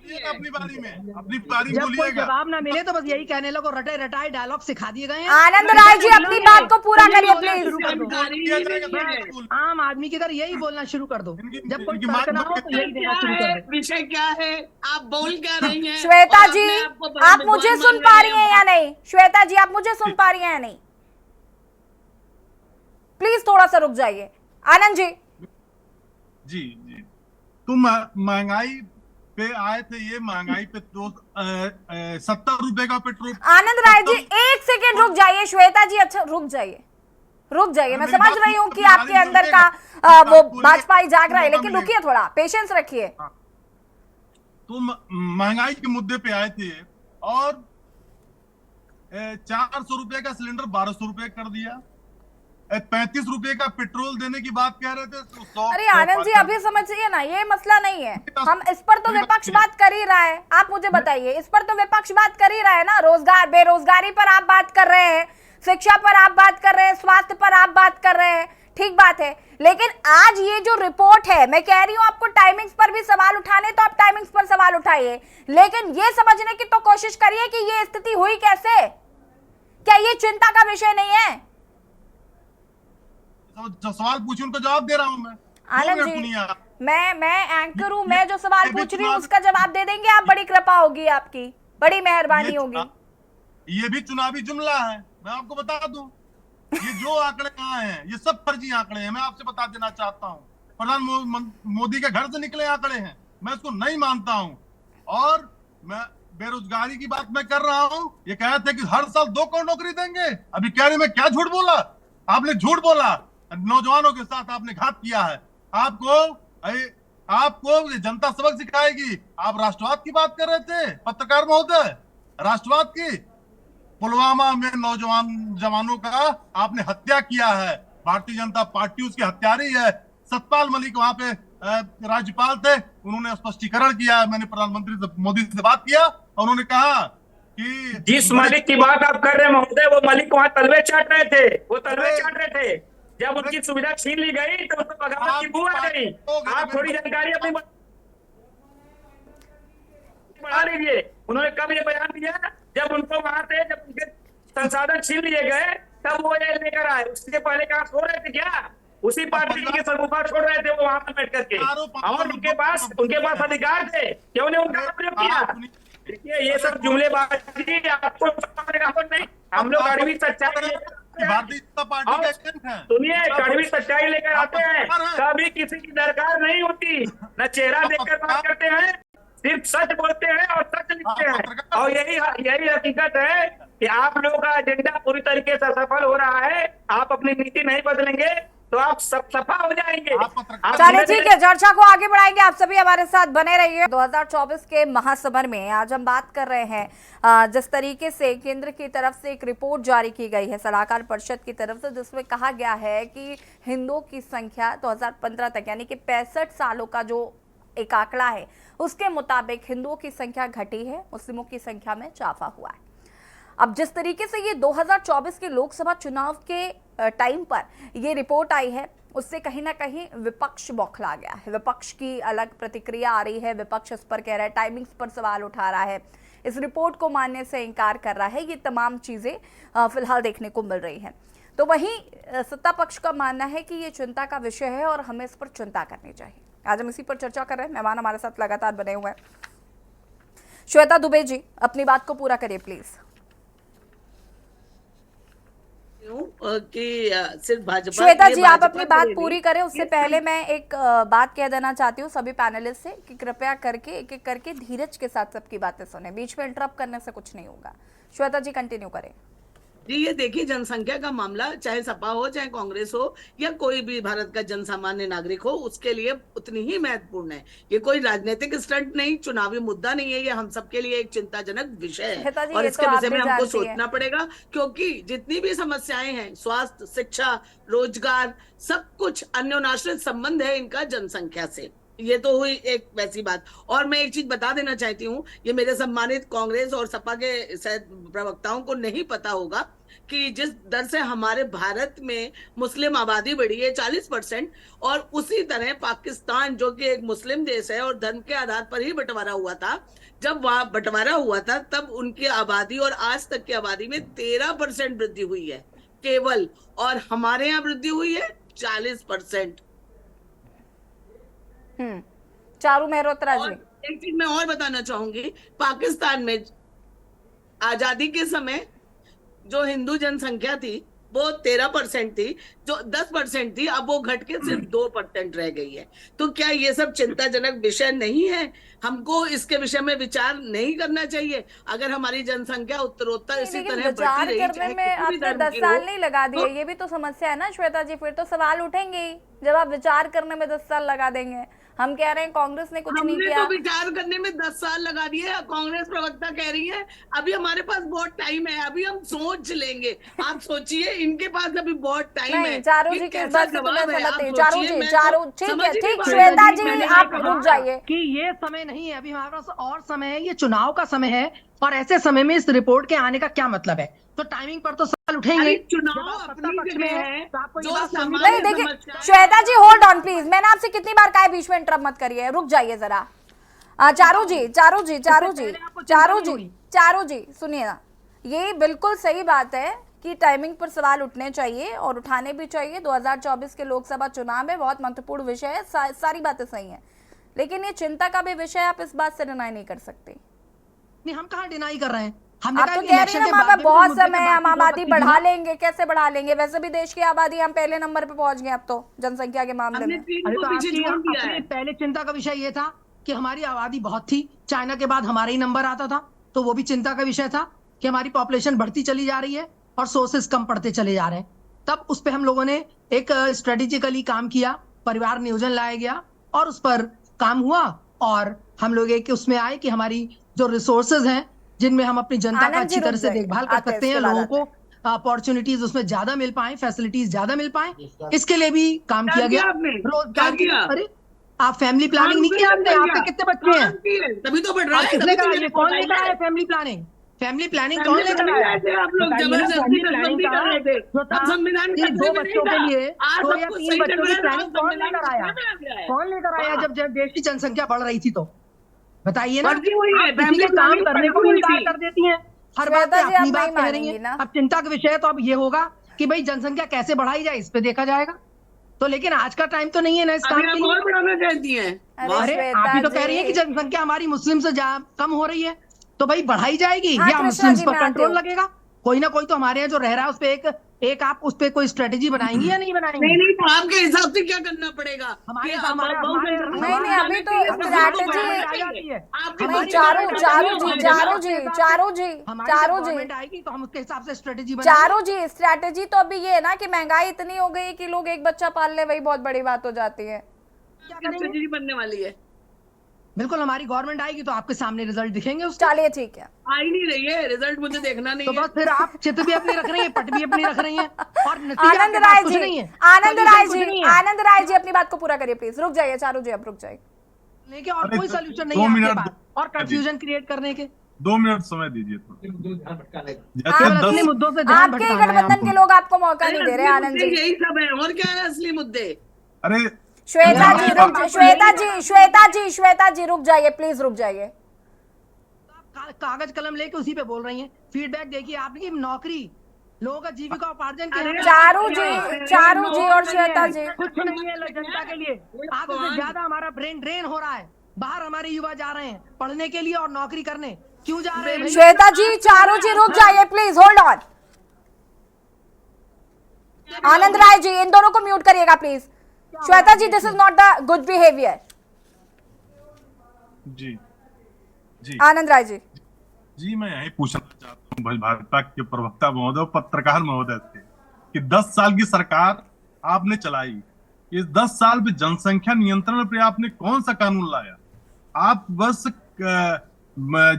अपनी बारी में अपनी बारी जब कोई बोलिएगा। जवाब ना मिले तो बस यही कहने लगो, रटे रटाए डायलॉग सिखा दिए गए हैं। आनंद राय जी अपनी बात को पूरा करिए प्लीज। आम आदमी की तरह यही बोलना शुरू कर दो। जब कोई तर्क ना हो तो यही देना शुरू कर दो। विषय क्या है, आप बोल क्या रही हैं? श्वेता जी आप मुझे सुन पा रही हैं या नहीं? श्वेता जी आप मुझे सुन पा रही हैं या नहीं? प्लीज थोड़ा सा रुक जाइए। आनंद जी जी जी तुम महंगाई पे आए थे, ये महंगाई पे तो 70 रुपए का पेट्रोल। आनंद राय जी एक सेकेंड रुक जाइए। श्वेता जी अच्छा रुक जाइए। मैं समझ रही हूँ कि आपके अंदर का वो भाजपा जाग रहा है, लेकिन रुकिए थोड़ा, पेशेंस रखिए। तुम महंगाई के मुद्दे पे आए थे और 400 रुपए का सिलेंडर 1200 रुपए कर दिया। ₹35 का पेट्रोल देने की बात कह रहे थे तो 100 अरे आनंद जी अभी समझिए ना, ये मसला नहीं है। हम इस पर तो विपक्ष बात कर ही रहा है। आप मुझे बताइए, इस पर तो विपक्ष बात कर ही रहा है ना। रोजगार, बेरोजगारी पर आप बात कर रहे हैं, शिक्षा पर आप बात कर रहे हैं, स्वास्थ्य पर आप बात कर रहे हैं, ठीक बात है। लेकिन आज ये जो रिपोर्ट है, मैं कह रही हूं आपको टाइमिंग्स पर भी सवाल उठाने, तो आप टाइमिंग्स पर सवाल उठाइए, लेकिन ये समझने की तो कोशिश करिए कि ये स्थिति हुई कैसे। क्या ये चिंता का विषय नहीं है? जो सवाल पूछे उनको जवाब दे रहा हूं मैं। आनंद जी, मैं एंकर हूं, मैं जो सवाल पूछ रही हूँ उसका जवाब दे देंगे आप? बड़ी कृपा होगी आपकी, बड़ी मेहरबानी होगी। ये भी चुनावी जुमला है, मैं आपको बता दूं। ये जो आंकड़े कहाँ हैं, ये सब फर्जी आंकड़े हैं। मैं आपसे बता देना चाहता हूँ, प्रधानमंत्री मोदी के घर से निकले आंकड़े हैं, मैं इसको नहीं मानता हूँ। और मैं बेरोजगारी की बात मैं कर रहा हूँ, ये कह रहे थे कि हर साल 2 करोड़ नौकरी देंगे। अभी कह रहे मैं क्या झूठ बोला? आपने झूठ बोला, नौजवानों के साथ आपने घात किया है। आपको ये जनता सबक सिखाएगी। आप राष्ट्रवाद की बात कर रहे थे पत्रकार महोदय, राष्ट्रवाद की। पुलवामा में जवानों का आपने हत्या किया है, भारतीय जनता पार्टी उसकी हत्यारी है। सतपाल मलिक वहां पे राज्यपाल थे, उन्होंने स्पष्टीकरण किया। मैंने प्रधानमंत्री मोदी से बात किया और उन्होंने कहा कि जिस मलिक की बात आप कर रहे हैं महोदय, वो मलिक वहां तलवे चाट रहे थे, वो तलवे चाट रहे थे। जब उनकी सुविधा छीन ली गई तो उसको बगावत की बू आ गई। आप थोड़ी जानकारी अपनी बढ़ा लीजिए। उन्होंने कब ये बयान दिया? जब उनको वहां से, जब उनके संसाधन छीन लिए गए तब वो ये लेकर आए। उससे पहले कहाँ सो रहे थे क्या? उसी पार्टी के सरमुखा छोड़ रहे थे वो वहां पर बैठ करके, और उनके पास अधिकार थे, क्यों नहीं उनका प्रयोग किया? देखिए ये सब जुमलेबाजी आपको नहीं। हम लोग कड़वी सच्चाई, भारतीय जनता पार्टी के एजेंट हैं। सुनिए, कड़वी सच्चाई लेकर आते हैं, कभी किसी की दरकार नहीं होती, न चेहरा देखकर बात करते हैं, सिर्फ सच बोलते हैं और सच लिखते हैं। और यही हकीकत है कि आप लोगों का एजेंडा पूरी तरीके से सफल हो रहा है। आप अपनी नीति नहीं बदलेंगे तो आप सब सफा हो जाएंगे। चलिए ठीक है, चर्चा को आगे बढ़ाएंगे। आप सभी हमारे साथ बने रहिए। 2024 के महासमर में आज हम बात कर रहे हैं जिस तरीके से केंद्र की तरफ से एक रिपोर्ट जारी की गई है सलाहकार परिषद की तरफ से, जिसमें कहा गया है कि हिंदुओं की संख्या 2015 तक यानी कि 65 सालों का जो एक आंकड़ा है उसके मुताबिक हिंदुओं की संख्या घटी है, मुस्लिमों की संख्या में इजाफा हुआ है। अब जिस तरीके से ये 2024 के लोकसभा चुनाव के टाइम पर ये रिपोर्ट आई है, उससे कहीं ना कहीं विपक्ष बौखला गया है। विपक्ष की अलग प्रतिक्रिया आ रही है। विपक्ष इस पर कह रहा है, टाइमिंग्स पर सवाल उठा रहा है, इस रिपोर्ट को मानने से इनकार कर रहा है। ये तमाम चीजें फिलहाल देखने को मिल रही हैं। तो वहीं सत्ता पक्ष का मानना है कि ये चिंता का विषय है और हमें इस पर चिंता करनी चाहिए। आज हम इसी पर चर्चा कर रहे हैं। मेहमान हमारे साथ लगातार बने हुए हैं। श्वेता दुबे जी, अपनी बात को पूरा करिए प्लीज। कि सिर्फ भाजपा, श्वेता जी आप अपनी बात पूरी करें, उससे पहले मैं एक बात कह देना चाहती हूँ सभी पैनलिस्ट से कि कृपया करके एक एक करके धीरज के साथ सबकी बातें सुने, बीच में इंटरप्ट करने से कुछ नहीं होगा। श्वेता जी कंटिन्यू करें। जी, ये देखिए, जनसंख्या का मामला चाहे सपा हो, चाहे कांग्रेस हो, या कोई भी भारत का जनसामान्य नागरिक हो, उसके लिए उतनी ही महत्वपूर्ण है। ये कोई राजनीतिक स्टंट नहीं, चुनावी मुद्दा नहीं है, ये हम सबके लिए एक चिंताजनक विषय है और इसके विषय में हमको सोचना पड़ेगा। क्योंकि जितनी भी समस्याएं हैं, स्वास्थ्य, शिक्षा, रोजगार, सब कुछ अन्योन्याश्रित संबंध है इनका जनसंख्या से। ये तो हुई एक वैसी बात। और मैं एक चीज बता देना चाहती हूँ, ये मेरे सम्मानित कांग्रेस और सपा के शायद प्रवक्ताओं को नहीं पता होगा कि जिस दर से हमारे भारत में मुस्लिम आबादी बढ़ी है 40%, और उसी तरह पाकिस्तान जो कि एक मुस्लिम देश है और धर्म के आधार पर ही बंटवारा हुआ था, जब वहां बंटवारा हुआ था तब उनकी आबादी और आज तक की आबादी में 13% वृद्धि हुई है केवल, और हमारे यहाँ वृद्धि हुई है 40%। चारू मेहरोत्रा जी, एक चीज मैं और बताना चाहूंगी, पाकिस्तान में आजादी के समय जो हिंदू जनसंख्या थी वो 13% थी, जो 10% थी, अब वो घट के सिर्फ 2% रह गई है। तो क्या ये सब चिंताजनक विषय नहीं है? हमको इसके विषय में विचार नहीं करना चाहिए? अगर हमारी जनसंख्या उत्तरोत्तर इसी तरह विचार करने में आपने 10 साल नहीं लगा दिए, ये भी तो समस्या है ना श्वेता जी। फिर तो सवाल उठेंगे ही जब आप विचार करने में 10 साल लगा देंगे। हम कह रहे हैं कांग्रेस ने कुछ नहीं हमने किया। तो विचार करने में 10 साल लगा दिए। कांग्रेस प्रवक्ता कह रही है अभी हमारे पास बहुत टाइम है, अभी हम सोच लेंगे। आप सोचिए, इनके पास अभी बहुत टाइम है। नहीं, चारू ये जी की कैसा बात से तो मैं जवाब है? सहमत आप नहीं। चारू सोचिए, जी, मैं चारू तो ठीक समझ है, ही नहीं ठीक, पा रही। श्वेता जी मैंने आप कहा रुक जाइए। कि ये समय नहीं है, अभी हमारे पास और समय है, ये चुनाव का समय है, और ऐसे समय में इस रिपोर्ट के आने का क्या मतलब है? तो टाइमिंग पर तो सवाल उठेंगे। अरे जब चुनाव आप सत्ता अपनी पक्ष में जगह है है, तो आपको ये जो बात सुननी सामान्य नहीं देखिए, समस्याएं- श्वेता जी होल्ड ऑन प्लीज, मैंने आपसे कितनी बार कहा है बीच में इंटरप्ट मत करिए, रुक जाइए जरा। चारू जी, चारू जी, चारू जी, पहले आपको चारू चिंता जी, नहीं हुई। चारू जी सुनिए ना, ये बिल्कुल सही बात है कि टाइमिंग पर सवाल उठने चाहिए और उठाने भी चाहिए। 2024 के लोकसभा चुनाव में बहुत महत्वपूर्ण विषय है, सारी बातें सही हैं, लेकिन ये चिंता का भी विषय, आप इस बात से डिनाई नहीं कर सकते। नहीं, हम कहाँ डिनाई कर रहे हैं? हमने आप कहा तो कि कह रही इलेक्शन हैं के हमारे बाद पास भी बहुत मुद्दे पे समय है, हम बातचीत हो आबादी सकती थी बढ़ा ना। लेंगे, कैसे बढ़ा लेंगे? वैसे भी देश की आबादी हम पहले नंबर पे पहुंच गए अब तो जनसंख्या के मामले हमने में। 3 अरे को तो पीछे आपकी छोड़ दिया अपनी है। पहले चिंता का विषय ये था कि हमारी आबादी बहुत थी, चाइना के बाद हमारा ही नंबर आता था, तो वो भी चिंता का विषय था कि हमारी पॉपुलेशन बढ़ती चली जा रही है और सोर्सेस कम पड़ते चले जा रहे हैं। तब उस पर हम लोगों ने एक स्ट्रेटेजिकली काम किया, परिवार नियोजन लाया गया और उस पर काम हुआ, और हम लोग एक उसमें आए कि हमारी जो रिसोर्सेज हैं जिनमें हम अपनी जनता का आनंद जी अच्छी तरह रुक से जाइए, देखभाल कर आते हैं, सकते हैं, इसके बाद लोगों आते को अपॉर्चुनिटीज उसमें ज्यादा मिल पाए, फैसिलिटीज ज्यादा मिल पाए, इसके लिए भी काम क्या किया किया गया। आपने? रोजगार क्या की, किया? अरे आप फैमिली प्लानिंग नहीं काम किया किया, आपने? आपके कितने बच्चे हैं? काम किए, तभी तो बढ़ रहा और है। किसने तभी तो करा ये ये? कौन रिपोर्ट लेकर आई आया है। Family planning? फैमिली प्लानिंग कौन फैमिली लेकर प्लानिंग आया? आए थे आप लोग, बताइए ना, जबरदस्ती फैमिली नसबंदी प्लानिंग कर का रहे थे। जो था तब संविधान कि खतरे 2 में नहीं बच्चों था। के लिए, आज 2 सब या कुछ 3 सही चल बच्चों रहा की है, प्लानिंग तो कौन संविधान लेकर आया? खतरे में आ गया है। कौन लेकर आया वाह। जब जब देश की जनसंख्या बढ़ रही थी? तो बताइए ना, फर्जी हुई है, आप किसी फैमिली के काम प्लानिंग करने को फर्जी हुई इनकार थी। कर देती हैं, हर बात श्वेता पे जी, अपनी आप बात नहीं कह रही मानेंगी हैं। ना। अब चिंता का विषय है तो अब ये होगा कि भाई जनसंख्या कैसे बढ़ाई जाए, इस पे देखा जाएगा। तो लेकिन आज का टाइम तो नहीं है ना इस अभी काम के आप लिए। और बढ़ाना चाहती हैं। अरे वाह। अरे श्वेता आप ही तो कह रही जी। है कि जनसंख्या हमारी मुस्लिम से कम हो रही है, तो भाई बढ़ाई जाएगी हाँ, या कृष्णा मुस्लिम्स जी, पर मैं आती कंट्रोल हूँ। लगेगा? कोई ना कोई तो हमारे यहाँ जो रह रहा है उस पे एक आप उस पे कोई स्ट्रेटेजी बनाएंगी या नहीं बनाएंगी? नहीं, तो आपके हिसाब से क्या करना पड़ेगा? हमारे कि साथ हमारे बहुसंख्या नहीं, नहीं, अभी तो के लिए स्ट्रैटेजी- गवर्नमेंट आ जाती है। आपकी नहीं, तो चारू गवर्नमेंट चारू आ जी, जाएगी। चारू जी, चारू जी, हमारी चारू जब जी, गवर्नमेंट आएगी तो हम उसके हिसाब से स्ट्रेटेजी बनाएंगे। चारू जी, स्ट्रैटेजी तो अभी ये है ना कि महंगाई इतनी हो गई कि लोग एक बच्चा पाल ले, वही बहुत बड़ी बात हो जाती है। क्या क्या करेंगे? स्ट्रेटजी बनने वाली है? बिल्कुल, हमारी गवर्नमेंट आएगी तो आपके सामने रिजल्ट दिखेंगे उसके। चलिए ठीक है। आ ही नहीं रही है, रिजल्ट मुझे देखना नहीं तो है। बस फिर आप चित भी अपनी रख रही हैं, पट भी अपनी रख रही हैं, और नतीजा आनंद आपके पास राय कुछ जी, नहीं है, आनंद solution राय कुछ जी, नहीं है। आनंद राय जी अपनी बात को पूरा करिए प्लीज। रुक जाइए चारू जी, अब रुक जाइए। लेकिन और अरे कोई तो सोल्यूशन 2 नहीं है आपके मिनट पास, और कंफ्यूजन क्रिएट करने के। 2 मिनट समय दीजिए तो। जैसे केवल असली 10 मुद्दों से ध्यान आपके भटकाना है गठबंधन आपको। के लोग आपको मौका अरे नहीं दे रहे असली आनंद मुद्दे जी। यही सब है, और क्या है असली मुद्दे? अरे श्वेता यहाँ जी पे रुक, श्वेता जी, श्वेता जी, श्वेता जी रुक जाइए प्लीज, रुक जाइए। कागज कलम लेके उसी पे बोल रही हैं। फीडबैक देखिए आपकी, नौकरी, लोगों का जीविका उपार्जन के अरे लिए चारू जी, चारू जी और श्वेता जी, कुछ नहीं है जनता के लिए। आधे से ज्यादा हमारा ब्रेन ड्रेन हो रहा है, बाहर हमारे युवा जा रहे हैं पढ़ने के लिए और नौकरी करने। क्यों जा रहे हैं भाई? श्वेता जी, चारू जी रुक जाइए please, hold on. Anand Rai ji, इन दोनों को म्यूट करिएगा please. Shweta ji, this is not the good behaviour. जी जी आनंद राय जी, जी, मैं यही पूछना चाहता हूँ भाजपा के प्रवक्ता महोदय, पत्रकार महोदय से, कि 10 साल की सरकार आपने चलाई, इस 10 साल में जनसंख्या नियंत्रण पे आपने कौन सा कानून लाया? आप बस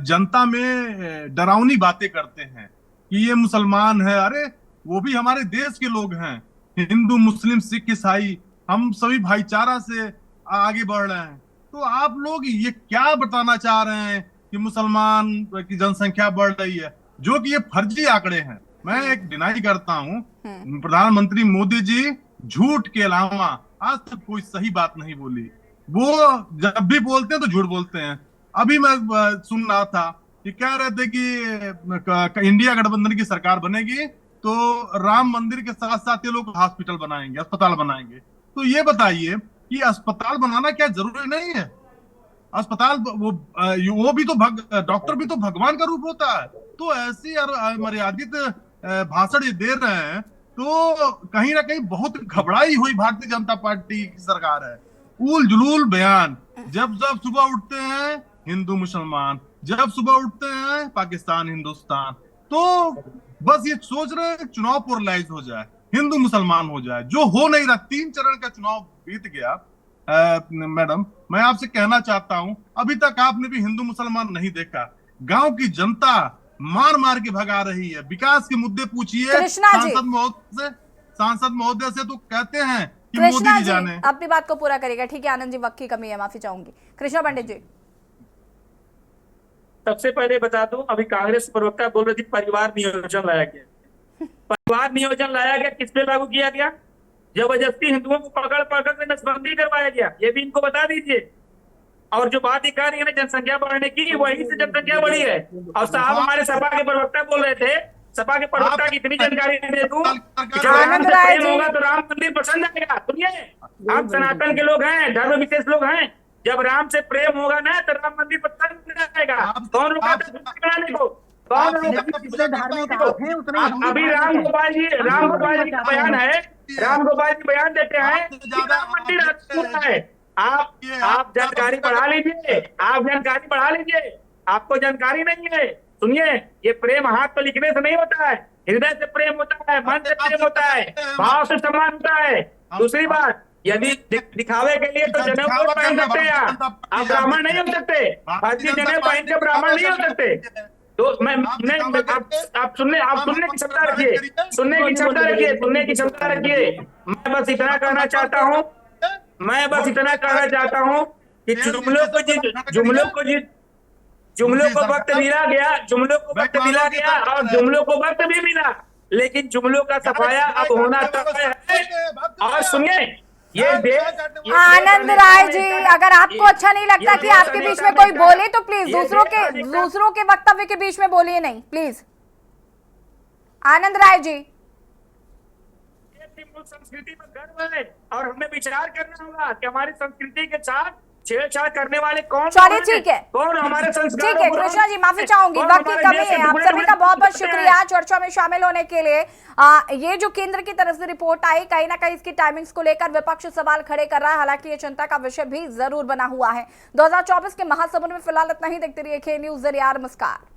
जनता में डरावनी बातें करते हैं कि ये मुसलमान है। अरे वो भी हमारे देश के लोग हैं, हिंदू, मुस्लिम, सिख, ईसाई, हम सभी भाईचारा से आगे बढ़ रहे हैं। तो आप लोग ये क्या बताना चाह रहे हैं कि मुसलमान की जनसंख्या बढ़ रही है, जो कि ये फर्जी आंकड़े हैं। मैं एक डिनाई करता हूँ, प्रधानमंत्री मोदी जी झूठ के अलावा आज तक कोई सही बात नहीं बोली। वो जब भी बोलते हैं तो झूठ बोलते हैं। अभी मैं सुन रहा था कि कह रहे थे कि इंडिया गठबंधन की सरकार बनेगी तो राम मंदिर के साथ साथ ये लोग हॉस्पिटल बनाएंगे, अस्पताल बनाएंगे। तो ये बताइए कि अस्पताल बनाना क्या जरूरी नहीं है? अस्पताल वो भी तो डॉक्टर भी तो भगवान का रूप होता है। तो ऐसी मर्यादित भाषण ये दे रहे हैं तो कहीं ना कहीं बहुत घबराई हुई भारतीय जनता पार्टी की सरकार है। उल जुलूल बयान, जब सुबह उठते हैं हिंदू मुसलमान, जब सुबह उठते हैं पाकिस्तान हिंदुस्तान। तो बस ये सोच रहे हैं चुनाव पोलराइज हो जाए, हिंदू मुसलमान हो जाए, जो हो नहीं रहा। 3 चरण का चुनाव बीत गया, मैडम, मैं आपसे कहना चाहता हूं, अभी तक आपने भी हिंदू मुसलमान नहीं देखा। गांव की जनता मार मार के भगा रही है। विकास के मुद्दे पूछिए कृष्णा जी, सांसद महोदय से तो कहते हैं कि कृष्णा मोदी जी जी जाने। अपनी बात को पूरा करेगा। ठीक है आनंद जी, वक्त की कमी है, माफी चाहूंगी। कृष्णा पंडित जी। सबसे पहले बता दूं, अभी कांग्रेस प्रवक्ता बोल रही थी परिवार नियोजन लाया गया। परिवार नियोजन लाया गया, किस पे लागू किया गया? जबरदस्ती हिंदुओं को पकड़ पकड़ के नसबंदी करवाया गया, ये भी इनको बता दीजिए। और जो बात दिखा रही है ना जनसंख्या बढ़ने की, वही से जनसंख्या बढ़ी है। और साहब हमारे सपा के प्रवक्ता बोल रहे थे, सपा के प्रवक्ता की इतनी जानकारी दे दूं कि जब राम से प्रेम होगा तो राम मंदिर पसंद आएगा। सुनिए, आप सनातन के लोग हैं, धर्म विशेष लोग हैं, जब राम से प्रेम होगा ना तो राम मंदिर पसंद आएगा। कौन रोका था बनाने को? कौन रोका? अभी राम गोपाल जी का बयान है, राम गोपाल जी बयान देते हैं कि राम मंदिर है। आप जानकारी बढ़ा लीजिए, आप जानकारी बढ़ा लीजिए। आपको जानकारी नहीं है। सुनिए, ये प्रेम हाथ पर लिखने से नहीं होता है, हृदय से प्रेम होता है, मन से प्रेम होता है, भाव से सम्मान होता है। दूसरी बात, यदि दिखावे के लिए तो जनेऊ कोट पहन सकते हैं आप ब्राह्मण नहीं हो सकते। भारतीय जनेऊ पहन के ब्राह्मण नहीं हो सकते। तो आप सुनने की क्षमता रखिए, सुनने की क्षमता रखिए, सुनने की क्षमता रखिए। मैं बस इतना कहना चाहता हूँ कि जुमलों को वक्त मिला गया, जुमलों को वक्त मिला गया और जुमलों को वक्त भी मिला, लेकिन जुमलों का सफाया अब होना तय है। और सुनिए, ये देश आनंद राय जी, अगर आपको अच्छा नहीं लगता कि आपके बीच में कोई बोले तो प्लीज दूसरों के वक्तव्य के बीच में बोलिए नहीं, प्लीज। आनंद राय जी, संस्कृति पर गर्व है और हमें विचार करना होगा कि हमारी संस्कृति के साथ छेड़छाड़ करने वाले कौन? चलिए ठीक है, कौन हमारे संस्कार? ठीक है कृष्णा जी, माफी चाहूंगी, वक्त की कमी है। आप सभी का बहुत बहुत शुक्रिया चर्चा में शामिल होने के लिए। ये जो केंद्र की तरफ से रिपोर्ट आई, कहीं ना कहीं इसकी टाइमिंग्स को लेकर विपक्ष सवाल खड़े कर रहा है, हालांकि ये चिंता का विषय भी जरूर बना हुआ है। 2024 के महासमुद्र में फिलहाल इतना ही। देखते रहिए के न्यूज़। नमस्कार।